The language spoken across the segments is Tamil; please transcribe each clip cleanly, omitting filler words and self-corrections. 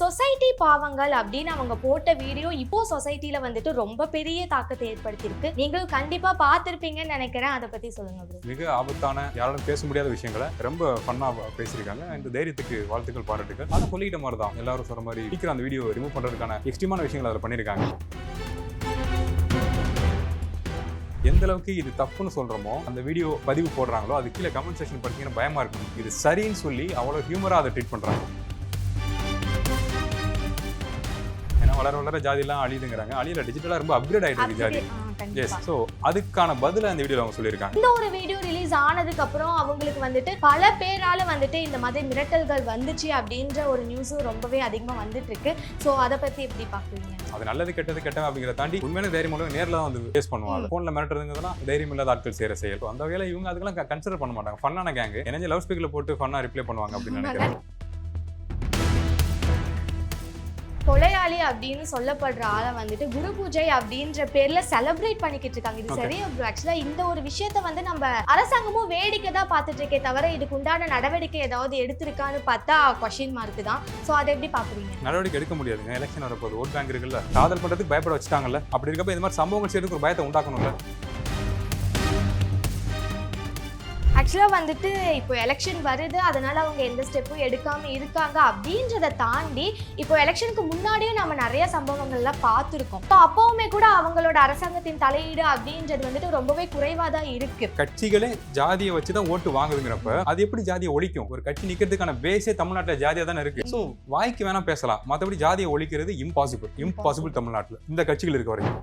சொசைட்டி பாவங்கள் அப்படின்னு அவங்க போட்ட வீடியோ இப்போ சொசைட்டில வந்துட்டு ரொம்ப பெரிய தாக்கத்தை ஏற்படுத்தியிருக்கு. நீங்களும் கண்டிப்பா பார்த்திருப்பீங்கன்னு நினைக்கிறேன். அதை பத்தி சொல்லுங்க bro. மிக ஆபத்தான யாரும் பேச முடியாத விஷயங்களை ரொம்ப ஃபன்னா பேசியிருக்காங்க. இந்த தைரியத்துக்கு வாழ்த்துக்கள், பாராட்டுகள். அதை சொல்லிக்கிட்ட மாதிரி தான் எல்லாரும் சொல்ற மாதிரி சீக்கிரம் அந்த வீடியோ ரிமூவ் பண்றதுக்கான எக்ஸ்ட்ரீமான விஷயங்கள் அதில் பண்ணியிருக்காங்க. எந்த அளவுக்கு இது தப்புன்னு சொல்றோமோ அந்த வீடியோ பதிவு போடுறாங்களோ அது கீழே கமெண்ட் செக்ஷன் படிச்சீங்கன்னா பயமா இருக்கும். இது சரின்னு சொல்லி அவ்வளோ ஹியூமரா அதை ட்ரீட் பண்றாங்க. ஏன்னா வளர வளர ஜாதியெல்லாம் அழியுதுங்கிறாங்க. அழியில டிஜிட்டலா ரொம்ப அப்கிரேட் ஆயிட்டு இருக்கு ஜாதி. எஸ், ஸோ அதுக்கான பதில அந்த வீடியோல அவங்க சொல்லியிருக்காங்க. இந்த ஒரு வீடியோ ரிலீஸ் ஆனதுக்கு அப்புறம் அவங்களுக்கு வந்துட்டு பல பேரால வந்துட்டு இந்த மாதிரி மிரட்டல்கள் வந்துச்சு அப்படின்ற ஒரு நியூஸும் ரொம்பவே அதிகமா வந்துட்டு இருக்கு. ஸோ அதை பத்தி எப்படி பாக்குறீங்க? அது நல்லது கெட்டது கெட்டது அப்படிங்கிறத தாண்டி உண்மையான தைரியம் நேரில் தான் வந்து ஃபேஸ் பண்ணுவாங்க. ஃபோன்ல மிரட்டுறதுங்கிறதுலாம் தைரியம் இல்லாத ஆட்கள் செய்யற செயல். அந்த வேலை இவங்க அதுக்கெல்லாம் கன்சிடர் பண்ண மாட்டாங்க. ஃபன்னான கேங்கு என்ன லவ் ஸ்பீக்கர்ல போட்டு ஃபன்னா ரிப்ளை பண்ணுவாங்க அப்படின்னு நினைக்கிறேன். கொலையாளி அப்படின்னு சொல்லப்படுற ஆளை வந்துட்டு குரு பூஜை அப்படின்ற பேர்ல செலிப்ரேட் பண்ணிக்கிட்டு இருக்காங்க. இது சரியா ப்ரோ? ஆக்சுவலா இந்த ஒரு விஷயத்த வந்து நம்ம அரசாங்கமும் வேடிக்கை தான் பார்த்துட்டு இருக்கே தவிர இதுக்கு உண்டான நடவடிக்கை ஏதாவது எடுத்திருக்கான்னு பார்த்தா கொஸ்டின் மார்க் தான். ஸோ அதை எப்படி பாக்குறீங்க? நடவடிக்கை எடுக்க முடியாதுங்க. எலெக்ஷன் வரப்போது ஓட் பேங்க் இருக்குல்ல, காதல் பண்றதுக்கு பயப்பட வச்சுட்டாங்கல்ல. அப்படி இருக்கப்ப இந்த மாதிரி சம்பவங்கள் செய்யறதுக்கு ஒரு பயத்தை உண்டாக்கணும்ல. ஆக்சுவலாக வந்துட்டு இப்போ எலெக்ஷன் வருது, அதனால அவங்க எந்த ஸ்டெப்பும் எடுக்காமல் இருக்காங்க அப்படின்றத தாண்டி இப்போ எலெக்ஷனுக்கு முன்னாடியும் நம்ம நிறைய சம்பவங்கள்லாம் பார்த்துருக்கோம். ஸோ அப்போவுமே கூட அவங்களோட அரசாங்கத்தின் தலையீடு அப்படின்றது வந்துட்டு ரொம்பவே குறைவாக தான் இருக்கு. கட்சிகளே ஜாதியை வச்சு தான் ஓட்டு வாங்குதுங்கிறப்ப அது எப்படி ஜாதியை ஒழிக்கும்? ஒரு கட்சி நிற்கிறதுக்கான பேஸே தமிழ்நாட்டில் ஜாதியாக தானே இருக்கு. ஸோ வாய்க்கு வேணா பேசலாம், மற்றபடி ஜாதியை ஒழிக்கிறது இம்பாசிபிள் தமிழ்நாட்டில் இந்த கட்சிகள் இருக்க வரைக்கும்.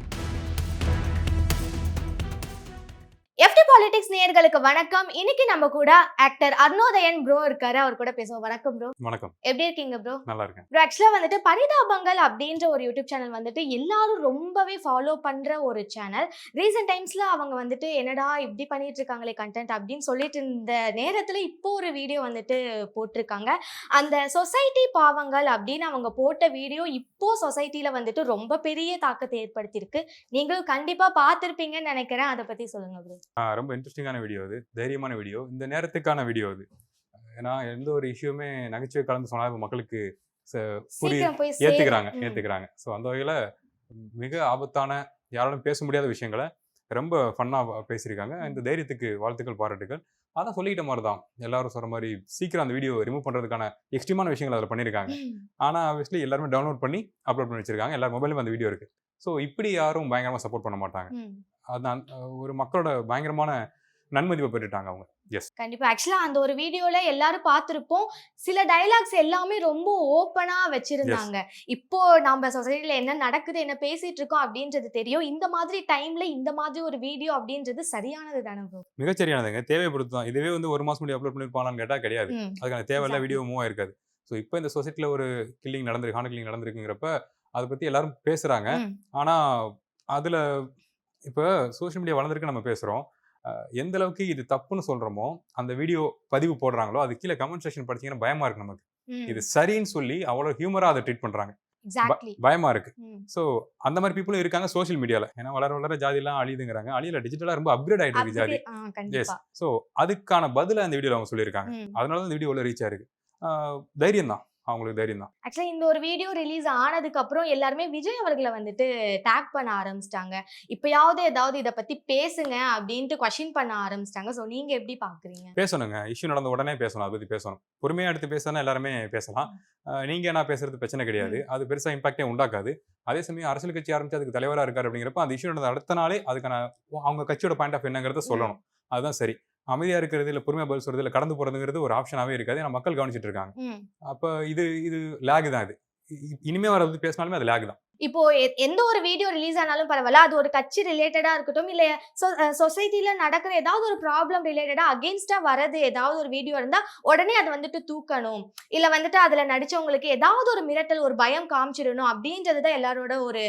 பாலிடிக்ஸ் நேயர்களுக்கு வணக்கம். இன்னைக்கு நம்ம கூட ஆக்டர் அருணோதயன் ப்ரோ இருக்காரு. அவர் கூட பேசுவோம். வணக்கம் ப்ரோ. வணக்கம். எப்படி இருக்கீங்க ப்ரோ? நல்லா இருக்கேன் ப்ரோ. ஆக்சுவலா வந்துட்டு பரிதாபங்கள் அப்படின்ற ஒரு யூடியூப் சேனல் வந்துட்டு எல்லாரும் ரொம்பவே ஃபாலோ பண்ற ஒரு சேனல். ரீசெண்ட் டைம்ஸ்ல அவங்க வந்துட்டு என்னடா இப்படி பண்ணிட்டு இருக்காங்களே கண்டென்ட் அப்படின்னு சொல்லிட்டு இருந்த நேரத்துல இப்போ ஒரு வீடியோ வந்துட்டு போட்டிருக்காங்க. அந்த சொசைட்டி பாவங்கள் அப்படின்னு அவங்க போட்ட வீடியோ இப்போ சொசைட்டில வந்துட்டு ரொம்ப பெரிய தாக்கத்தை ஏற்படுத்தியிருக்கு. நீங்களும் கண்டிப்பா பார்த்திருப்பீங்கன்னு நினைக்கிறேன். அதை பத்தி சொல்லுங்க ப்ரோ. ரொம்ப இன்ட்ரெஸ்டிங்கான வீடியோ, அது தைரியமான வீடியோ, இந்த நேரத்துக்கான வீடியோ அது. ஏன்னா எந்த ஒரு இஷ்யூமே நகைச்சுவை கலந்து சொன்னால் மக்களுக்கு ஏத்துக்கிறாங்க. ஸோ அந்த வகையில் மிக ஆபத்தான யாராலும் பேச முடியாத விஷயங்களை ரொம்ப ஃபன்னா பேசியிருக்காங்க. இந்த தைரியத்துக்கு வாழ்த்துக்கள், பாராட்டுகள். அதான் சொல்லிக்கிட்ட மாதிரி தான் எல்லாரும் சொல்ற மாதிரி சீக்கிரம் அந்த வீடியோ ரிமூவ் பண்றதுக்கான எக்ஸ்ட்ரீமான விஷயங்கள் அதில் பண்ணியிருக்காங்க. ஆனால் ஆப்வியஸ்லி எல்லாருமே டவுன்லோட் பண்ணி அப்லோட் பண்ணி வச்சிருக்காங்க. எல்லார் மொபைலும் அந்த வீடியோ இருக்கு. ஸோ இப்படி யாரும் பயங்கரமாக சப்போர்ட் பண்ண மாட்டாங்க. அதான் ஒரு மக்களோட பயங்கரமான நன்மதிப்பை பெற்றுட்டாங்க அவங்க. எஸ், கண்டிப்பா. ஆக்சுவலா அந்த ஒரு வீடியோல எல்லாரும் பார்த்திருப்போம். சில டயலாக்ஸ் எல்லாமே ரொம்ப ஓப்பனா வச்சிருந்தாங்க. இப்போ நம்ம சொசைட்டில என்ன நடக்குது, என்ன பேசிட்டு இருக்கோம் அப்படின்றது தெரியும். இந்த மாதிரி டைம்ல இந்த மாதிரி ஒரு வீடியோ அப்படின்றது சரியானது தானே ப்ரோ? மிகச்சரியானதுங்க. தேவைப்படுத்து தான். இதுவே வந்து ஒரு மாசம் முன்னாடி அப்லோட் பண்ணிருப்பாங்கன்னு கேட்டா கிடையாது. அதுக்கான தேவையில்ல வீடியோ மூவ் ஆயிருக்காது. ஸோ இப்போ இந்த சொசைட்டில ஒரு கில்லிங் நடந்திருக்கு, ஹார்ட் கில்லிங் நடந்திருக்குங்கிறப்ப அதை பத்தி எல்லாரும் பேசுறாங்க. ஆனா அதுல இப்போ சோஷியல் மீடியா வளர்ந்துருக்கு நம்ம பேசுறோம். எந்த அளவுக்கு இது தப்புன்னு சொல்றோமோ அந்த வீடியோ பதிவு போடுறாங்களோ அது கீழே கமெண்ட் செக்ஷன் படிச்சீங்கன்னா பயமா இருக்கு நமக்கு. இது சரின்னு சொல்லி அவ்வளவு ஹியூமரா அதை ட்ரீட் பண்றாங்க. பயமா இருக்கு. ஸோ அந்த மாதிரி பீப்புளும் இருக்காங்க சோஷியல் மீடியால. ஏன்னா வளர வளர ஜாதியெல்லாம் அழியுதுங்கிறாங்க. அழியில டிஜிட்டலா ரொம்ப அப்கிரேட் ஆயிட்டு இருக்கு ஜாதி. எஸ், ஸோ அதுக்கான பதில அந்த வீடியோல அவங்க சொல்லியிருக்காங்க. அதனால இந்த வீடியோ ரீச் ஆயிருக்கு. தைரியம் தான், அவங்களுக்கு தைரியம் தான். ஆக்சுவலா இந்த ஒரு வீடியோ ரிலீஸ் ஆனதுக்கு அப்புறம் எல்லாருமே விஜய் அவர்களை வந்துட்டு டேக் பண்ண ஆரம்பிச்சிட்டாங்க. இப்பயாவது ஏதாவது இதை பத்தி பேசுங்க அப்படின்ட்டு கொஸ்டின் பண்ண ஆரம்பிச்சிட்டாங்க. ஸோ நீங்க எப்படி பாக்குறீங்க? பேசணுங்க. இஷ்யூ நடந்த உடனே பேசணும். அதை பத்தி பேசணும். பொறுமையா எடுத்து பேசினா எல்லாருமே பேசலாம். நீங்க என்ன பேசுறது பிரச்சனை கிடையாது. அது பெருசா இம்பாக்டே உண்டாக்காது. அதே சமயம் அரசியல் கட்சி ஆரம்பிச்சு அதுக்கு தலைவரா இருக்காரு அப்படிங்கிறப்ப அந்த இஷ்யூ நடந்த அடுத்த நாளே அதுக்கான அவங்க கட்சியோட பாயிண்ட் ஆஃப் என்னங்கிறத சொல்லணும். அதுதான் சரி. அமைதியா இருக்கிறது இல்ல பொறுமையா பதில் சொல்றது இல்ல கடந்து போறதுங்கிறது ஒரு ஆப்ஷனாவே இருக்காது. ஏன்னா மக்கள் கவனிச்சிட்டு இருக்காங்க. அப்ப இது லேக் தான். இது இனிமே வர பத்தி பேசினாலுமே அது லேக் தான். இப்போ எந்த ஒரு வீடியோ ரிலீஸ் ஆனாலும் பரவாயில்ல, அது ஒரு கட்சி ரிலேட்டடா இருக்கட்டும், இல்ல சொசைட்டில நடக்கிற ஏதாவது ஒரு ப்ராப்ளம் ரிலேட்டடா அகெயின்ஸ்டா வரது ஏதாவது ஒரு வீடியோ இருந்தா உடனே அதை வந்துட்டு தூக்கணும், இல்ல வந்துட்டு அதுல நடிச்சவங்களுக்கு ஏதாவது ஒரு மிரட்டல், ஒரு பயம் காமிச்சிடணும் அப்படின்றதுதான் எல்லாரோட ஒரு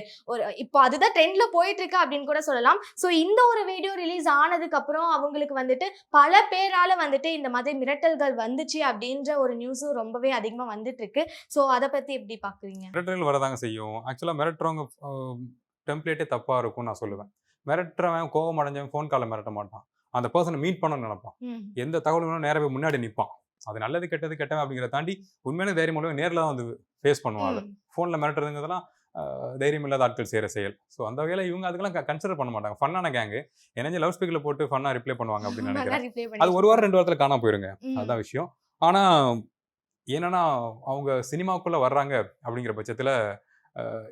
இப்போ அதுதான் ட்ரெண்ட்ல போயிட்டு இருக்கு அப்படின்னு கூட சொல்லலாம். ஸோ இந்த ஒரு வீடியோ ரிலீஸ் ஆனதுக்கு அப்புறம் அவங்களுக்கு வந்துட்டு பல பேரால வந்துட்டு இந்த மாதிரி மிரட்டல்கள் வந்துச்சு அப்படின்ற ஒரு நியூஸும் ரொம்பவே அதிகமா வந்துட்டு இருக்கு. ஸோ அதை பத்தி எப்படி பாக்குறீங்க? மிரட்டல்கள் வரதாங்க செய்யும். ஆக்சுவலா மிரட்டுறவங்க டெம்ப்ளேட்டே தப்பா இருக்கும் நான் சொல்லுவேன். மிரட்டுறவன் கோவம் அடைஞ்சவன் ஃபோன் காலை மிரட்ட மாட்டான். அந்த பர்சனை மீட் பண்ணணும்னு நினைப்பான். எந்த தகவல் வேணும் நேரவே முன்னாடி நிற்பான். அது நல்லது கெட்டது கெட்டவன் அப்படிங்கிறத தாண்டி உண்மையான தைரியம் உள்ளவன் நேர்ல தான் வந்து ஃபேஸ் பண்ணுவாங்க. ஃபோன்ல மிரட்டுறதுங்கிறதெல்லாம் தைரியம் இல்லாத ஆட்கள் செய்யற செயல். ஸோ அந்த வகையில இவங்க அதுக்கெல்லாம் கன்சிடர் பண்ண மாட்டாங்க. ஃபன்னான கேங்கு எனர்ஜி லவுட் ஸ்பீக்கர்ல போட்டு ஃபன்னா ரிப்ளை பண்ணுவாங்க அப்படின்னு நினைக்கிறேன். அது ஒரு வாரம் 2 வாரத்துல காணாம போயிருங்க. அதுதான் விஷயம். ஆனா என்னன்னா அவங்க சினிமாக்குள்ள வர்றாங்க அப்படிங்கிற பட்சத்துல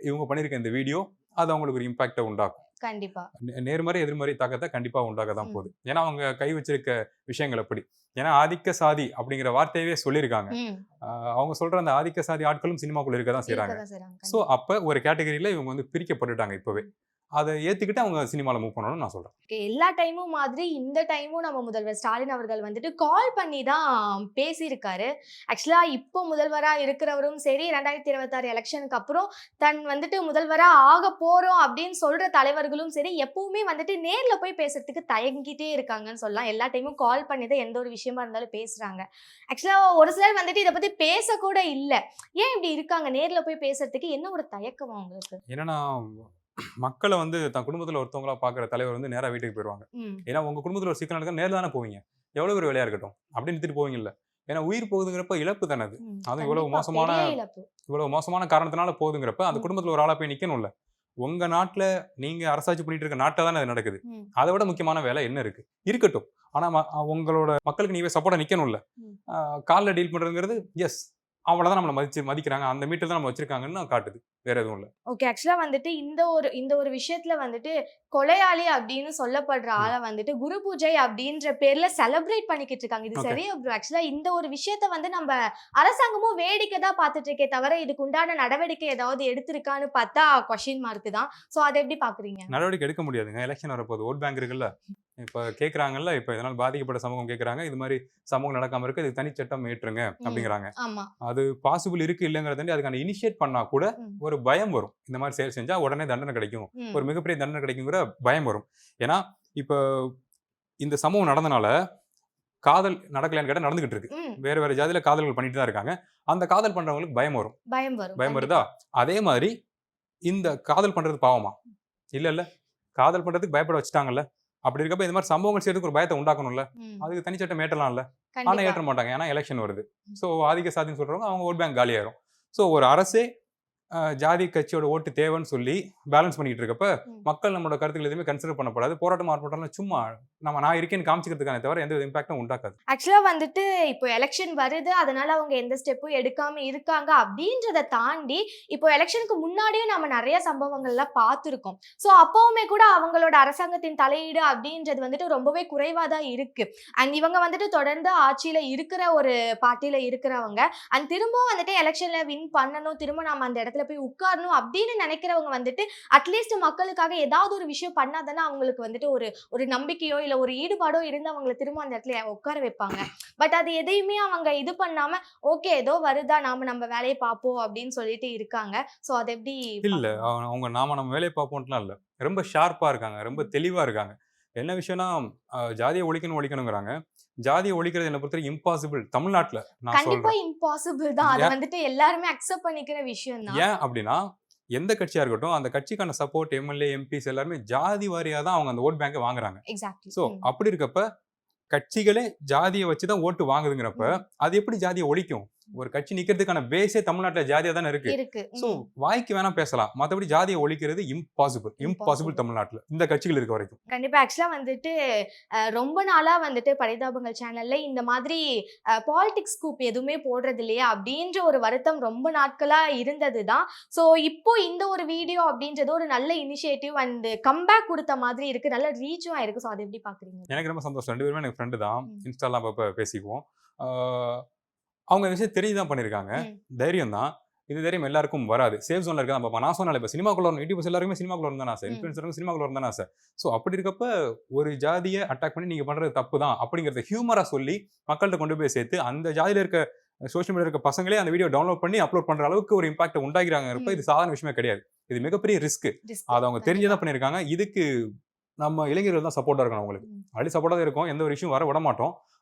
இவங்க பண்ணியிருக்க இந்த வீடியோ அது அவங்களுக்கு ஒரு இம்பாக்டை உண்டாக்கும். கண்டிப்பா நேர்மறை எதிர்மறை தாக்கத்தை கண்டிப்பா உண்டாக தான் போகுது. ஏன்னா அவங்க கை வச்சிருக்க விஷயங்கள் அப்படி. ஏன்னா ஆதிக்க சாதி அப்படிங்கிற வார்த்தையவே சொல்லியிருக்காங்க. அவங்க சொல்ற அந்த ஆதிக்க சாதி ஆட்களும் சினிமாக்குள்ள இருக்க தான் செய்யறாங்க. ஸோ அப்ப ஒரு கேட்டகரியில இவங்க வந்து பிரிக்கப்பட்டுட்டாங்க இப்பவே. அதை ஏத்துக்கிட்டு அவங்க சினிமால மூவ் பண்ணணும்னு நான் சொல்றேன். எல்லா டைமும் மாதிரி இந்த டைமும் நம்ம முதல்வர் ஸ்டாலின் அவர்கள் வந்துட்டு கால் பண்ணி தான் பேசியிருக்காரு. ஆக்சுவலா இப்போ முதல்வரா இருக்கிறவரும் சரி 2026 எலெக்ஷனுக்கு அப்புறம் தன் வந்துட்டு முதல்வரா ஆக போறோம் அப்படின்னு சொல்ற தலைவர்களும் சரி எப்பவுமே வந்துட்டு நேர்ல போய் பேசுறதுக்கு தயங்கிட்டே இருக்காங்கன்னு சொல்லலாம். எல்லா டைமும் கால் பண்ணி தான் எந்த ஒரு விஷயமா இருந்தாலும் பேசுறாங்க. ஆக்சுவலா ஒரு சிலர் வந்துட்டு இதை பத்தி பேச கூட இல்லை. ஏன் இப்படி இருக்காங்க? நேர்ல போய் பேசுறதுக்கு என்ன ஒரு தயக்கம் அவங்களுக்கு? என்னன்னா மக்களை வந்து தன் குடும்பத்துல ஒருத்தவங்களா பாக்குற தலைவர் வந்து நேரா வீட்டுக்கு போயிருவாங்க. ஏன்னா உங்க குடும்பத்துல ஒரு சிக்கல் நடக்க நேர்ல தானே போவீங்க. எவ்வளவு ஒரு வேலையா இருக்கட்டும் அப்படின்னு நிறுத்திட்டு போவீங்கல்ல. ஏன்னா உயிர் போகுதுங்கிறப்ப இழப்பு தானே அது. அதுவும் இவ்வளவு மோசமான காரணத்தினால போகுதுங்கிறப்ப அந்த குடும்பத்துல ஒரு ஆளா போய் நிக்கணும்ல. உங்க நாட்டுல நீங்க அரசாட்சி பண்ணிட்டு இருக்க நாட்டை தானே அது நடக்குது. அதை விட முக்கியமான வேலை என்ன இருக்கு இருக்கட்டும். ஆனா உங்களோட மக்களுக்கு நீங்க சப்போர்ட்டா நிக்கணும்ல. கால்ல டீல் பண்றதுங்கிறது எஸ் அவ்வளவுதான் நம்மளை மதிக்கிறாங்க. அந்த மீட்டர் தான் நம்ம வச்சிருக்காங்கன்னு காட்டுது. வேற எதுவும் இல்ல. ஓகே. ஆக்சுவலா வந்துட்டு இந்த ஒரு விஷயத்துல வந்துட்டு கொலையாளி அப்படின்னு சொல்லப்படுற ஆளை வந்துட்டு குரு பூஜை அப்படின்ற பேர்ல செலிப்ரேட் பண்ணிக்கிட்டு இருக்காங்க. இது சரியா ப்ரோ? ஆக்சுவலா இந்த ஒரு விஷயத்த வந்து நம்ம அரசாங்கமும் வேடிக்கை தான் பார்த்துட்டு இருக்கே தவிர இதுக்கு உண்டான நடவடிக்கை ஏதாவது எடுத்திருக்கான்னு பார்த்தா கொஸ்டின் மார்க் தான். சோ அதை எப்படி பாக்குறீங்க? நடவடிக்கை எடுக்க முடியாதுங்க. எலெக்ஷன் வரப்போகுது. ஓட் பேங்க் இருக்குல்ல. இப்ப கேக்குறாங்கல்ல. இப்ப இதனால் பாதிக்கப்பட்ட சமூகம் கேக்குறாங்க. இது மாதிரி சமூகம் நடக்காம இருக்கு. இது தனிச்சட்டம் ஏற்றுங்க அப்படிங்கிறாங்க. அது பாசிபிள் இருக்கு இல்லைங்கிறத அதுக்கான இனிஷியேட் பண்ணா கூட ஒரு பயம் வரும். இந்த மாதிரி செயல் செஞ்சா உடனே தண்டனை கிடைக்கும். ஒரு மிகப்பெரிய தண்டனை கிடைக்குங்கிற பயம் வரும். ஏன்னா இப்ப இந்த சம்பவம் நடந்தனால காதல் நடக்கலையான்னு கேட்டா நடந்துகிட்டு இருக்கு. வேற வேற ஜாதியில காதல்கள் பண்ணிட்டு தான் இருக்காங்க. அந்த காதல் பண்றவங்களுக்கு பயம் வரும். பயம் வருதா? அதே மாதிரி இந்த காதல் பண்றது பாவமா? இல்ல காதல் பண்றதுக்கு பயப்பட வச்சுட்டாங்கல்ல. அப்படி இருக்கப்ப இந்த மாதிரி சம்பவங்கள் செய்யறதுக்கு ஒரு பயத்தை உண்டாக்கணும்ல. அதுக்கு தனிச்சட்டம் ஏற்றலாம்ல. ஆனா ஏற்ற மாட்டாங்க. ஏன்னா எலெக்ஷன் வருது. சோ ஆதிக்க சாதின்னு சொல்றவங்க அவங்க ஓட் பேங்க் காலியாயிரும். சோ ஒரு அரசே ஜாதி கட்சியோட ஓட்டு தேவைன்னு சொல்லி பேலன்ஸ் பண்ணிட்டு இருக்கப்ப மக்கள் நம்மளோட கருத்துக்கள் எதுவுமே கன்சிடர் பண்ணப்படாது. போராட்டம் ஆர்ப்பாட்டம் சும்மா நான் இருக்கேன்னு காமிச்சிக்கிறதுக்கான தவிர எந்த இம்பாக்டும் உண்டாக்காது. ஆக்சுவலா வந்துட்டு இப்போ எலெக்ஷன் வருது, அதனால அவங்க எந்த ஸ்டெப்பும் எடுக்காம இருக்காங்க அப்படின்றத தாண்டி இப்போ எலெக்ஷனுக்கு முன்னாடியும் நம்ம நிறைய சம்பவங்கள்லாம் பார்த்துருக்கோம். ஸோ அப்பவுமே கூட அவங்களோட அரசாங்கத்தின் தலையீடு அப்படின்றது வந்துட்டு ரொம்பவே குறைவா தான் இருக்கு. அண்ட் இவங்க வந்துட்டு தொடர்ந்து ஆட்சியில இருக்கிற ஒரு பார்ட்டியில இருக்கிறவங்க அண்ட் திரும்பவும் வந்துட்டு எலெக்ஷன்ல வின் பண்ணணும், திரும்ப நம்ம அந்த இடத்துல போய் உட்காரணும் அப்படின்னு நினைக்கிறவங்க வந்துட்டு அட்லீஸ்ட் மக்களுக்காக ஏதாவது ஒரு விஷயம் பண்ணாதானே அவங்களுக்கு வந்துட்டு ஒரு நம்பிக்கையோ இல்ல ஒரு ஈடுபாடோ இருந்து அவங்களை திரும்ப அந்த இடத்துல உட்கார வைப்பாங்க. பட் அது எதையுமே அவங்க இது பண்ணாம ஓகே ஏதோ வருதா நம்ம வேலையை பார்ப்போம் அப்படின்னு சொல்லிட்டு இருக்காங்க. சோ அது எப்படி? இல்ல அவங்க நம்ம வேலையை பார்ப்போம்லாம் இல்ல. ரொம்ப ஷார்ப்பா இருக்காங்க. ரொம்ப தெளிவா இருக்காங்க. என்ன விஷயம்னா ஜாதியை ஒழிக்கணுங்கிறாங்க. ஜாதியை ஒழிக்கிறது என்ன பொறுத்தவரை இம்பாசிபிள். தமிழ்நாட்டுல நான் கண்டிப்பா இம்பாசிபிள் தான். அது வந்துட்டு எல்லாருமே அக்செப்ட் பண்ணிக்கிற விஷயம் தான். ஏன் அப்படின்னா எந்த கட்சியா இருக்கட்டும் அந்த கட்சிக்கான சப்போர்ட் எம்எல்ஏ எம்பிஸ் எல்லாருமே ஜாதி வாரியா தான் அவங்க அந்த ஓட் பேங்கை வாங்குறாங்க. சோ அப்படி இருக்கப்ப கட்சிகளே ஜாதியை வச்சுதான் ஓட்டு வாங்குதுங்கிறப்ப அது எப்படி ஜாதியை ஒழிக்கும்? ஒரு கட்சி நிக்கிறதுக்கான பேஸே தமிழ்நாட்டுல ஜாதியா தானே இருக்கு. சோ வாய்க்கு வேணா பேசலாம். மத்தபடி ஜாதியை ஒழிக்கிறது இம்பாசிபிள் தமிழ்நாட்டுல இந்த கட்சிகள் இருக்க வரைக்கும். கண்டிப்பா. ஆக்சுவலா வந்துட்டு ரொம்ப நாளா வந்துட்டு பரிதாபங்கள் சேனல்ல இந்த மாதிரி பாலிடிக்ஸ் ஸ்கூப் எதுவுமே போடுறது இல்லையா அப்படின்ற ஒரு வருத்தம் ரொம்ப நாட்களா இருந்ததுதான். சோ இப்போ இந்த ஒரு வீடியோ அப்படின்றது ஒரு நல்ல இனிஷியேட்டிவ் அண்ட் கம்பேக் கொடுத்த மாதிரி இருக்கு. நல்ல ரீச்சும் ஆயிருக்கு. சோ அதை எப்படி பாக்குறீங்க? எனக்கு ரொம்ப சந்தோஷம். 2 பேருமே எனக்கு ஃப்ரெண்டு தான். இன்ஸ்டாலாம் பேசிக்குவோம். அவங்க விஷயம் தெரிஞ்சுதான் பண்ணிருக்காங்க. தைரியம் தான். இது தைரியம் எல்லாருக்கும் வராது. சேஃப் ஜோன்ல இருக்கா பாப்பா. நான் சொன்னால இப்ப சினிமாக்குள்ள வரணும். 80% எல்லாருமே சினிமாக்குள்ள வரணும் ஆசை. இன்ஃப்ளூயன்சருக்கு சினிமாக்குள்ள வரணும் ஆசை. சோ அப்படி இருக்கப்ப ஒரு ஜாதியை அட்டாக் பண்ணி நீங்க பண்றது தப்பு தான் அப்படிங்கறத ஹியூமரா சொல்லி மக்கள்கிட்ட கொண்டு போய் சேர்த்து அந்த ஜாதியில இருக்க சோஷியல் மீடியா இருக்க பசங்களே அந்த வீடியோ டவுன்லோட் பண்ணி அப்லோட் பண்ற அளவுக்கு ஒரு இம்பாக்ட் உண்டாகிறாங்கிறப்ப இது சாதாரண விஷயமே கிடையாது. இது மிகப்பெரிய ரிஸ்க். அதை அவங்க தெரிஞ்சுதான் பண்ணிருக்காங்க. இதுக்கு நம்ம இளைஞர்கள் தான் சப்போர்ட்டா இருக்கணும். அவங்களுக்கு அப்படி சப்போர்ட்டா தான் இருக்கும். எந்த ஒரு விஷயம் வர விட மாட்டோம்.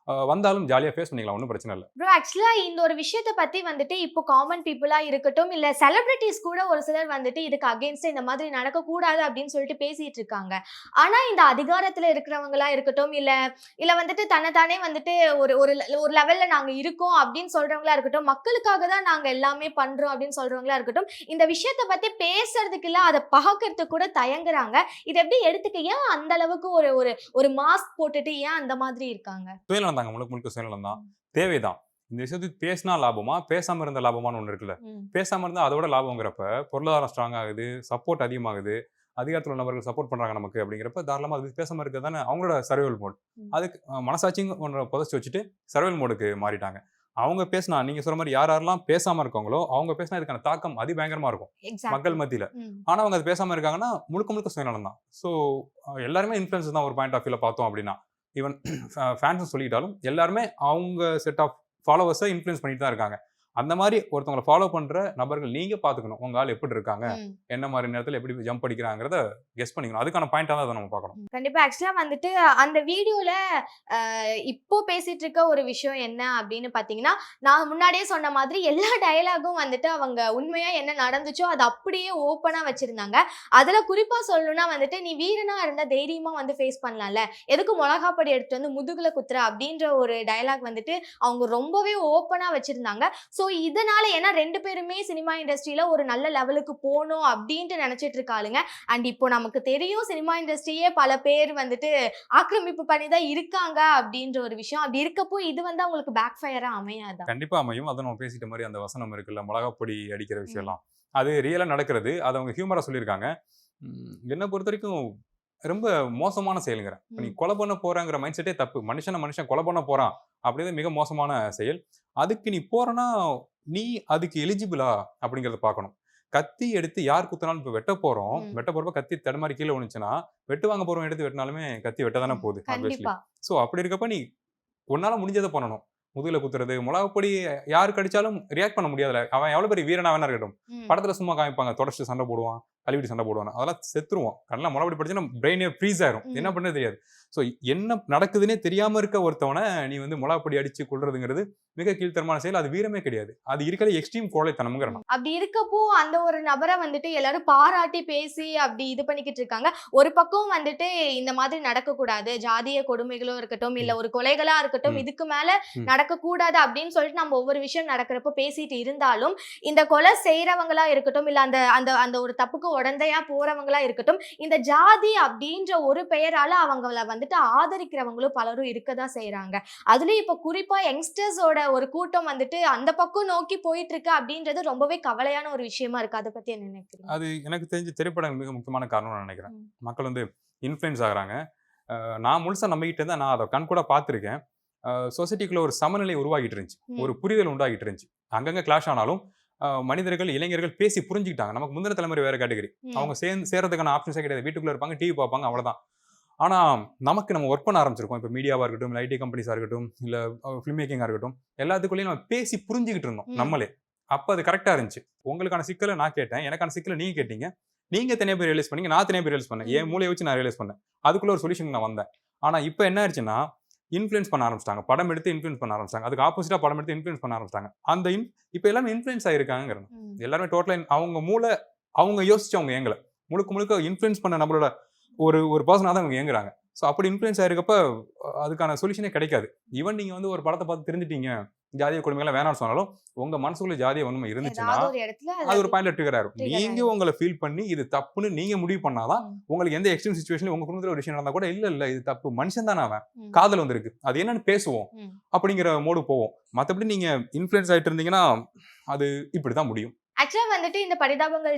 வந்தாலும் ஜாலியா ஃபேஸ் பண்ணிக்கலாம், ஒண்ணும் பிரச்சனை இல்ல. ப்ரோ ஆக்சுவலா இந்த ஒரு விஷயத்த பத்தி வந்துட்டு இப்போ காமன் பீப்புளா இருக்கட்டும் இல்ல செலிபிரிட்டிஸ் கூட ஒரு சிலர் வந்துட்டு இதுக்கு அகைன்ஸ்டா இந்த மாதிரி நடக்க கூடாது அப்படின்னு சொல்லிட்டு பேசிட்டு இருக்காங்க. ஆனா இந்த அதிகாரத்துல இருக்கிறவங்களா இருக்கட்டும் இல்ல இல்ல வந்துட்டு தன்னைத்தானே வந்துட்டு ஒரு ஒரு ஒரு லெவல்ல நாங்க இருக்கோம் அப்படின்னு சொல்றவங்களா இருக்கட்டும், மக்களுக்காக தான் நாங்க எல்லாமே பண்றோம் அப்படின்னு சொல்றவங்களா இருக்கட்டும், இந்த விஷயத்த பத்தி பேசுறதுக்கு இல்ல அதை பார்க்கறதுக்கு கூட தயங்குறாங்க. இதை எப்படி எடுத்துக்க, ஏன் அந்த அளவுக்கு ஒரு ஒரு ஒரு மாஸ்க் போட்டுட்டு ஏன் அந்த மாதிரி இருக்காங்க? சுயநலம் தாங்க, முழுக்க முழுக்க சுயநலம் தான், தேவைதான். இந்த விஷயத்துக்கு பேசினா லாபமா, பேசாம இருந்த லாபமான்னு ஒண்ணு இருக்குல்ல. பேசாம இருந்தா அதோட லாபங்கிறப்ப பொருளாதாரம் ஸ்ட்ராங் ஆகுது, சப்போர்ட் அதிகமாகுது, அதிகாரத்தில் உள்ளவர்கள் சப்போர்ட் பண்றாங்க நமக்கு அப்படிங்கிறப்ப தாராளமா அது பேசாம இருக்கிறது தானே அவங்களோட சர்வைவல் மோட். அதுக்கு மனசாட்சிங்க ஒன்றை புதைச்சி வச்சுட்டு சர்வைவல் மோடுக்கு மாறிட்டாங்க. அவங்க பேசினா, நீங்க சொல்ற மாதிரி யாரெல்லாம் பேசாம இருக்காங்களோ அவங்க பேசினா இதுக்கான தாக்கம் அதிபயங்கரமா இருக்கும் மக்கள் மத்தியில. ஆனா அவங்க அது பேசாம இருக்காங்கன்னா முழுக்க முழுக்க சுயநலம் தான். ஸோ எல்லாருமே இன்ஃபுளுன்ஸ் தான் ஒரு பாயிண்ட் ஆஃப் வியூல பார்த்தோம் அப்படின்னா. ஈவன் ஃபேன்ஸ் சொல்லிட்டாலும் எல்லாருமே அவங்க செட் ஆஃப் ஃபாலோவர்ஸை இன்ஃப்ளூயன்ஸ் பண்ணிட்டு தான் இருக்காங்க. அந்த மாதிரி ஒருத்தவங்களை ஃபாலோ பண்ற நபர்கள் நீங்க பாத்துக்கணும், உங்க ஆள் எப்படி இருக்காங்க, என்ன மாதிரி நேரத்துல எப்படி ஜம்ப் அடிக்கிறாங்கிறத கெஸ் பண்ணிக்கணும். அதுக்கான பாயிண்டா தான் அதை நம்ம பார்க்கணும். கண்டிப்பா. ஆக்சுவலா வந்துட்டு அந்த வீடியோல இப்போ பேசிட்டு இருக்க ஒரு விஷயம் என்ன அப்படின்னு பாத்தீங்கன்னா, நான் முன்னாடியே சொன்ன மாதிரி எல்லா டயலாகும் வந்துட்டு அவங்க உண்மையா என்ன நடந்துச்சோ அதை அப்படியே ஓப்பனா வச்சிருந்தாங்க. அதுல குறிப்பா சொல்லணும்னா வந்துட்டு, நீ வீரனா இருந்தா தைரியமா வந்து ஃபேஸ் பண்ணலாம்ல, எதுக்கு மிளகாப்பொடி எடுத்து வந்து முதுகுல குத்துற அப்படின்ற ஒரு டயலாக் வந்துட்டு அவங்க ரொம்பவே ஓப்பனா வச்சிருந்தாங்க. ஸோ இதனால ஏன்னா 2 பேருமே சினிமா இண்டஸ்ட்ரியில ஒரு நல்ல லெவலுக்கு போகணும் அப்படின்ட்டு நினைச்சிட்டு இருக்காளுங்க. அண்ட் இப்போ நமக்கு தெரியும் சினிமா இண்டஸ்ட்ரியே பல பேர் வந்துட்டு ஆக்கிரமிப்பு பண்ணி தான் இருக்காங்க அப்படின்ற ஒரு விஷயம். அப்படி இருக்கப்போ இது வந்து அவங்களுக்கு பேக் ஃபயரா அமையாதா? கண்டிப்பா அமையும். அதை நம்ம பேசிட்ட மாதிரி அந்த வசனம் இருக்குல்ல, மிளகாப்பொடி அடிக்கிற விஷயம்லாம் அது ரியலா நடக்கிறது. அதை அவங்க ஹியூமரா சொல்லியிருக்காங்க. என்னை பொறுத்த வரைக்கும் ரொம்ப மோசமான செயலுங்கிறேன். நீ கொலை பண்ண போறங்கிற மைண்ட் செட்டே தப்பு. மனுஷன் கொலை பண்ண போறான் அப்படிங்கிறது மிக மோசமான செயல். அதுக்கு நீ போறனா, நீ அதுக்கு எலிஜிபிளா அப்படிங்கறத பார்க்கணும். கத்தி எடுத்து யார் குத்தினாலும் இப்ப வெட்ட போறப்ப கத்தி தடுமாறி கீழே விழுந்துச்சுன்னா, வெட்டு வாங்க போறவன் எடுத்து வெட்டினாலுமே கத்தி வெட்ட தானே போகுது. சோ அப்படி இருக்கப்ப நீ உன்னால முடிஞ்சதை பண்ணணும். முதுகுல குத்துறது, மிளகாப்பொடி யாரு கடிச்சாலும் ரியாக்ட் பண்ண முடியாதுல. அவன் எவ்வளவு பெரிய வீரனா வேணா இருக்கட்டும். படத்துல சும்மா காமிப்பாங்க, தொடச்சு சண்டை போடுவான், கழுவிட்டு சண்டை போடுவான், அதெல்லாம் செத்துருவோம். கண்ணெல்லாம் மிளகாப்பொடி படிச்சுன்னா பிரெயினே ஃப்ரீஸ் ஆயிரும். என்ன பண்ணது தெரியாது. ஸோ என்ன நடக்குதுன்னே தெரியாம இருக்க ஒருத்தவனை நீ வந்து மிளகாப்பொடி அடிச்சு கொள்றதுங்கிறது மிக கீழ்த்தரமான செயல். அது வீரமே கிடையாது. அது இருக்கிற எக்ஸ்ட்ரீம் கோழைத்தனம்ங்கிறேன். அப்படி இருக்கப்போ அந்த ஒரு நபரை வந்துட்டு எல்லாரும் பாராட்டி பேசி அப்படி இது பண்ணிக்கிட்டு இருக்காங்க. ஒரு பக்கம் வந்துட்டு இந்த மாதிரி நடக்கக்கூடாது, ஜாதிய கொடுமைகளும் இருக்கட்டும் இல்ல ஒரு கொலைகளா இருக்கட்டும், இதுக்கு மேல நடக்கக்கூடாது அப்படின்னு சொல்லிட்டு நம்ம ஒவ்வொரு விஷயம் நடக்கிறப்போ பேசிட்டு இருந்தாலும், இந்த கொலை செய்யறவங்களா இருக்கட்டும் இல்ல அந்த அந்த அந்த ஒரு தப்புக்கு உடந்தையா போறவங்களா இருக்கட்டும், இந்த ஜாதி அப்படின்ற ஒரு பெயரால அவங்கள வந்துட்டு ஆதரிக்கிறவங்களும் பலரும் இருக்கதான் செய்யறாங்க. அதுலயும் இப்ப குறிப்பா யங்ஸ்டர்ஸோட ஒரு கூட்டம் வந்துட்டு அந்த பக்கம் நோக்கி போயிட்டு இருக்கு அப்படின்றது ரொம்பவே கவலையான ஒரு விஷயமா இருக்கு. அதை பத்தி என்ன நினைக்கிறீங்க? அது எனக்கு தெரிஞ்ச திரைப்படம் மிக முக்கியமான காரணம் நான் நினைக்கிறேன். மக்கள் வந்து இன்ஃப்ளூயன்ஸ் ஆகுறாங்க. நான் முழுசா நம்பிக்கிட்டு இருந்தேன். நான் அதை கண் கூட பார்த்துருக்கேன். சொசைட்டிக்குள்ள ஒரு சமநிலை உருவாகிட்டு இருந்துச்சு, ஒரு புரிதல் உண்டாகிட்டு இருந்துச்சு. அங்கங்க கிளாஷ் ஆனாலும் மனிதர்கள், இளைஞர்கள் பேசி புரிஞ்சுக்கிட்டாங்க. நமக்கு முந்தின தலைமுறை வேற கேட்டகரி. அவங்க சேர்றதுக்கான ஆப்ஷன்ஸே கிடையாது. வீட்டுக்குள்ள இருப்பாங்க, டிவி பார்ப்பாங்க, அவ்வளவுதான். ஆனா நமக்கு நம்ம ஒர்க் பண்ண ஆரம்பிச்சிருக்கோம். இப்போ மீடியாவா இருக்கட்டும், இல்லை ஐடி கம்பெனிஸா இருக்கட்டும், இல்ல ஃபிலிம் மேக்கிங்கா இருக்கட்டும், எல்லாத்துக்குள்ளேயும் நம்ம பேசி புரிஞ்சுக்கிட்டு இருந்தோம் நம்மளே. அப்ப அது கரெக்டா இருந்துச்சு. உங்களுக்கான சிக்கலை நான் கேட்டேன், எனக்கான சிக்கலை நீங்க கேட்டீங்க, நீங்க தனியா போய் ரியலைஸ் பண்ணீங்க, நான் தனியா போய் ரியலைஸ் பண்ணேன். என் மூளையை வச்சு நான் ரியலைஸ் பண்ணேன். அதுக்குள்ள ஒரு சொல்யூஷன் நான் வந்தேன். ஆனா இப்போ என்ன ஆயிடுச்சுன்னா, இன்ஃப்ளூயன்ஸ் பண்ண ஆரம்பிச்சிட்டாங்க. படம் எடுத்து இன்ஃப்ளூயன்ஸ் பண்ண ஆரம்பிச்சிட்டாங்க. அதுக்கு ஆப்போசிட்டா படம் எடுத்து இன்ஃப்ளூயன்ஸ் பண்ண ஆரம்பிச்சிட்டாங்க. அந்த இப்போ எல்லாமே இன்ஃப்ளூயன்ஸ் ஆயிருக்காங்க. எல்லாருமே டோட்டலா அவங்க மூளை, அவங்க யோசிச்சு அவங்க ஏங்கல. முழுக்க முழுக்க இன்ஃப்ளூயன்ஸ் பண்ண நம்மளோட ஒரு பர்சனாக தான் அவங்க ஏங்குறாங்க. ஸோ அப்படி இன்ஃப்ளூயன்ஸ் ஆயிருக்கப்ப அதுக்கான சொல்யூஷனே கிடைக்காது. ஈவன் நீங்க வந்து ஒரு படத்தை பார்த்து தெரிஞ்சுட்டீங்க, ஜாதிய கொடுமைகளை வேணாம்னு சொன்னாலும் உங்க மனசுக்குள்ள ஜாதிய உண்மை இருந்துச்சுன்னா அது ஒரு பாயிண்ட்ல ட்ரிகர் ஆகும். நீங்க உங்களை ஃபீல் பண்ணி இது தப்புன்னு நீங்க முடிவு பண்ணாதான் உங்களுக்கு எந்த எக்ஸ்ட்ரீம் சிச்சுவேஷன்ல உங்க குடும்பத்துல ஒரு விஷயம் நடந்தா கூட இல்ல இது தப்பு, மனுஷன் தானே அவன், காதல் வந்திருக்கு, அது என்னன்னு பேசுவோம் அப்படிங்கிற மோடு போவோம். மற்றபடி நீங்க இன்ஃப்ளூயன்ஸ் ஆயிட்டு இருந்தீங்கன்னா அது இப்படிதான் முடியும். ஆக்சுவலா வந்துட்டு இந்த பரிதாபங்கள்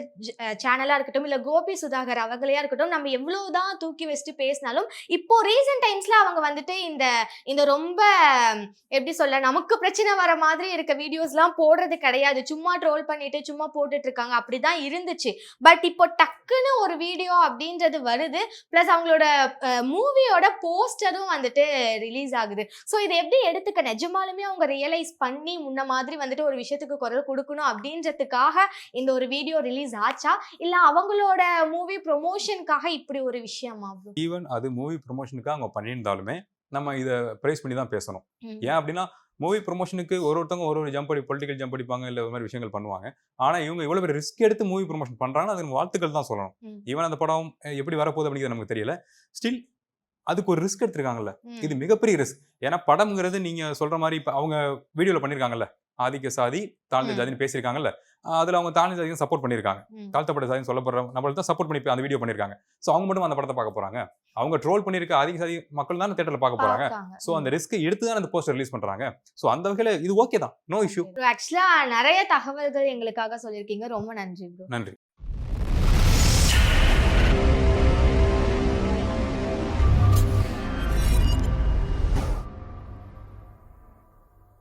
சேனலா இருக்கட்டும் இல்ல கோபி சுதாகர் அவங்களையா இருக்கட்டும், நம்ம எவ்வளவுதான் தூக்கி வச்சுட்டு பேசினாலும் இப்போ ரீசன்ட் டைம்ஸ்ல அவங்க வந்துட்டு இந்த இந்த ரொம்ப எப்படி சொல்ல, நமக்கு பிரச்சனை வர மாதிரி இருக்க வீடியோஸ் எல்லாம் போடுறது கிடையாது. சும்மா ட்ரோல் பண்ணிட்டு சும்மா போட்டுட்டு இருக்காங்க. அப்படிதான் இருந்துச்சு. பட் இப்போ டக்குன்னு ஒரு வீடியோ அப்படின்றது வருது, பிளஸ் அவங்களோட மூவியோட போஸ்டரும் வந்துட்டு ரிலீஸ் ஆகுது. ஸோ இதை எப்படி எடுத்துக்க, நிஜமாலுமே அவங்க ரியலைஸ் பண்ணி முன்ன மாதிரி வந்துட்டு ஒரு விஷயத்துக்கு குரல் கொடுக்கணும் அப்படின்றதுக்காக இந்த ஒரு வீடியோ ரிலீஸ் ஆச்சா, இல்ல அவங்களோட மூவி ப்ரொமோஷனுக்காக இப்படி ஒரு விஷயமா? ஈவன் அது மூவி ப்ரொமோஷனுக்காக அவங்க பண்ணியிருந்தாலுமே நம்ம இதை ப்ரைஸ் பண்ணி தான் பேசணும். ஏன் அப்படின்னா மூவி ப்ரொமோஷனுக்கு ஒருத்தவங்க ஒரு ஜம்ப் பொலிட்டிக்கல் ஜம்ப் அடிப்பாங்க, இல்லை ஒரு மாதிரி விஷயங்கள் பண்ணுவாங்க. ஆனால் இவங்க இவ்வளோ பெரிய ரிஸ்க் எடுத்து மூவி ப்ரொமோஷன் பண்ணுறாங்கன்னா அதுக்கு வாழ்த்துக்கள் தான் சொல்லணும். ஈவன் அந்த படம் எப்படி வரப்போகுது அப்படிங்கிறது நமக்கு தெரியல. ஸ்டில் அதுக்கு ஒரு ரிஸ்க் எடுத்திருக்காங்கல்ல, இது மிகப்பெரிய ரிஸ்க். ஏன்னா படம்ங்கிறது நீங்க சொல்ற மாதிரி இப்போ அவங்க வீடியோல பண்ணியிருக்காங்கல்ல, ஆதிக்க சாதி தாழ்ந்த ஜாதின்னு பேசியிருக்காங்கல்ல, அதில் அவங்க தாழ்ந்த ஜாதியும் சப்போர்ட் பண்ணியிருக்காங்க. தாழ்த்தப்பட்ட சாதின்னு சொல்லப்படுற நம்மளுக்கு தான் சப்போர்ட் பண்ணி அந்த வீடியோ பண்ணியிருக்காங்க. ஸோ அவங்க மட்டும் அந்த படத்தை பார்க்க போறாங்க. அவங்க ட்ரோல் பண்ணியிருக்க ஆதிக்க சாதி மக்கள் தான் தேட்டரில் பார்க்க போறாங்க. ஸோ அந்த ரிஸ்க் எடுத்து தான் அந்த போஸ்டர் ரிலீஸ் பண்றாங்க. ஸோ அந்த வகையில் இது ஓகே தான், நோ இஷ்யூ. ஆக்சுவலா நிறைய தகவல்கள் எங்களுக்காக சொல்லியிருக்கீங்க. ரொம்ப நன்றி ப்ரோ. நன்றி.